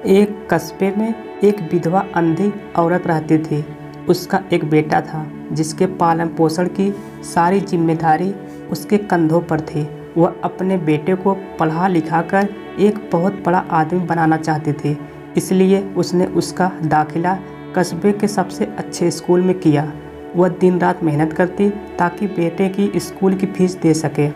एक कस्बे में एक विधवा अंधी औरत रहती थी। उसका एक बेटा था जिसके पालन पोषण की सारी जिम्मेदारी उसके कंधों पर थी। वह अपने बेटे को पढ़ा लिखा कर एक बहुत बड़ा आदमी बनाना चाहती थी, इसलिए उसने उसका दाखिला कस्बे के सबसे अच्छे स्कूल में किया। वह दिन रात मेहनत करती ताकि बेटे की स्कूल की फीस दे सके।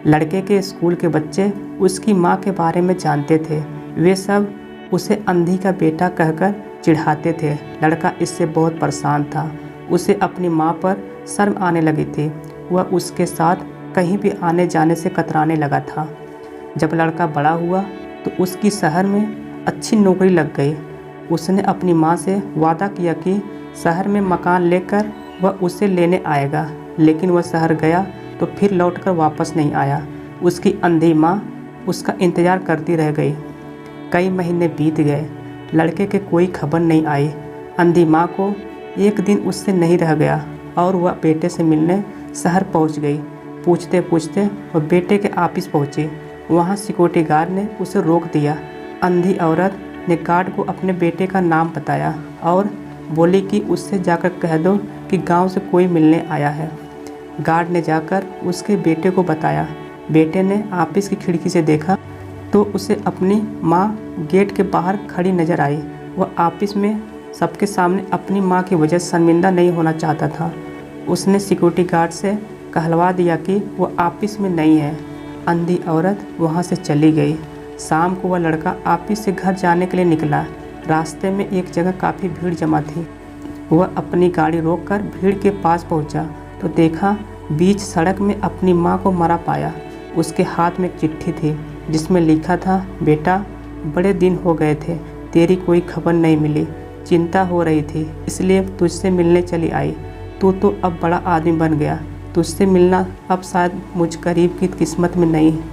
लड़के के स्कूल के बच्चे उसकी माँ के बारे में जानते थे। वे सब उसे अंधी का बेटा कहकर चिढ़ाते थे। लड़का इससे बहुत परेशान था। उसे अपनी माँ पर शर्म आने लगी थी। वह उसके साथ कहीं भी आने जाने से कतराने लगा था। जब लड़का बड़ा हुआ तो उसकी शहर में अच्छी नौकरी लग गई। उसने अपनी माँ से वादा किया कि शहर में मकान लेकर वह उसे लेने आएगा, लेकिन वह शहर गया तो फिर लौटकर वापस नहीं आया। उसकी अंधी माँ उसका इंतज़ार करती रह गई। कई महीने बीत गए, लड़के के कोई खबर नहीं आई। अंधी माँ को एक दिन उससे नहीं रह गया और वह बेटे से मिलने शहर पहुँच गई। पूछते पूछते वह बेटे के ऑफिस पहुँची। वहाँ सिक्योरिटी गार्ड ने उसे रोक दिया। अंधी औरत ने गार्ड को अपने बेटे का नाम बताया और बोली कि उससे जाकर कह दो कि गांव से कोई मिलने आया है। गार्ड ने जाकर उसके बेटे को बताया। बेटे ने ऑफिस की खिड़की से देखा तो उसे अपनी माँ गेट के बाहर खड़ी नजर आई। वह ऑफिस में सबके सामने अपनी माँ की वजह से शर्मिंदा नहीं होना चाहता था। उसने सिक्योरिटी गार्ड से कहलवा दिया कि वह ऑफिस में नहीं है। अंधी औरत वहाँ से चली गई। शाम को वह लड़का ऑफिस से घर जाने के लिए निकला। रास्ते में एक जगह काफ़ी भीड़ जमा थी। वह अपनी गाड़ी रोककर भीड़ के पास पहुँचा तो देखा बीच सड़क में अपनी माँ को मरा पाया। उसके हाथ में एक चिट्ठी थी जिसमें लिखा था, बेटा बड़े दिन हो गए थे, तेरी कोई खबर नहीं मिली। चिंता हो रही थी इसलिए तुझसे मिलने चली आई। तू तो अब बड़ा आदमी बन गया। तुझसे मिलना अब शायद मुझ गरीब की किस्मत में नहीं है,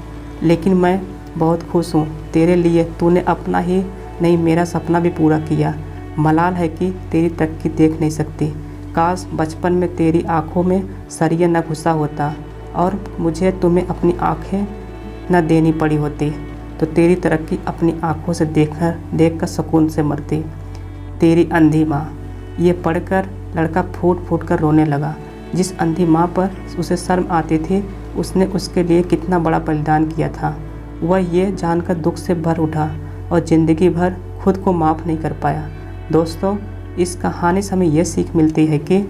लेकिन मैं बहुत खुश हूँ तेरे लिए। तूने अपना ही नहीं मेरा सपना भी पूरा किया। मलाल है कि तेरी तरक्की देख नहीं सकती। काश बचपन में तेरी आँखों में सरिया न घुसा होता और मुझे तुम्हें अपनी आँखें न देनी पड़ी होती, तो तेरी तरक्की अपनी आँखों से देखकर सुकून से मरती। तेरी अंधी माँ। ये पढ़कर लड़का फूट फूट कर रोने लगा। जिस अंधी माँ पर उसे शर्म आती थी, उसने उसके लिए कितना बड़ा बलिदान किया था। वह ये जानकर दुख से भर उठा और ज़िंदगी भर खुद को माफ़ नहीं कर पाया। दोस्तों, इस कहानी से हमें यह सीख मिलती है कि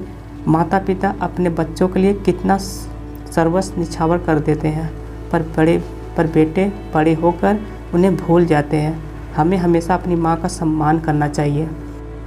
माता पिता अपने बच्चों के लिए कितना सर्वस्व निछावर कर देते हैं, पर बेटे बड़े होकर उन्हें भूल जाते हैं। हमें हमेशा अपनी माँ का सम्मान करना चाहिए।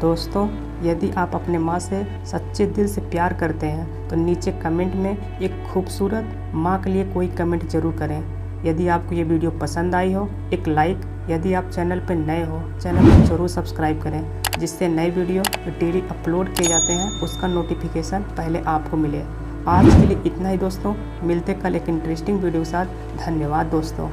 दोस्तों, यदि आप अपने माँ से सच्चे दिल से प्यार करते हैं तो नीचे कमेंट में एक खूबसूरत माँ के लिए कोई कमेंट ज़रूर करें। यदि आपको ये वीडियो पसंद आई हो, एक लाइक। यदि आप चैनल पर नए हो, चैनल को ज़रूर सब्सक्राइब करें, जिससे नए वीडियो डेली अपलोड किए जाते हैं उसका नोटिफिकेशन पहले आपको मिले। आज के लिए इतना ही दोस्तों। मिलते कल एक इंटरेस्टिंग वीडियो के साथ। धन्यवाद दोस्तों।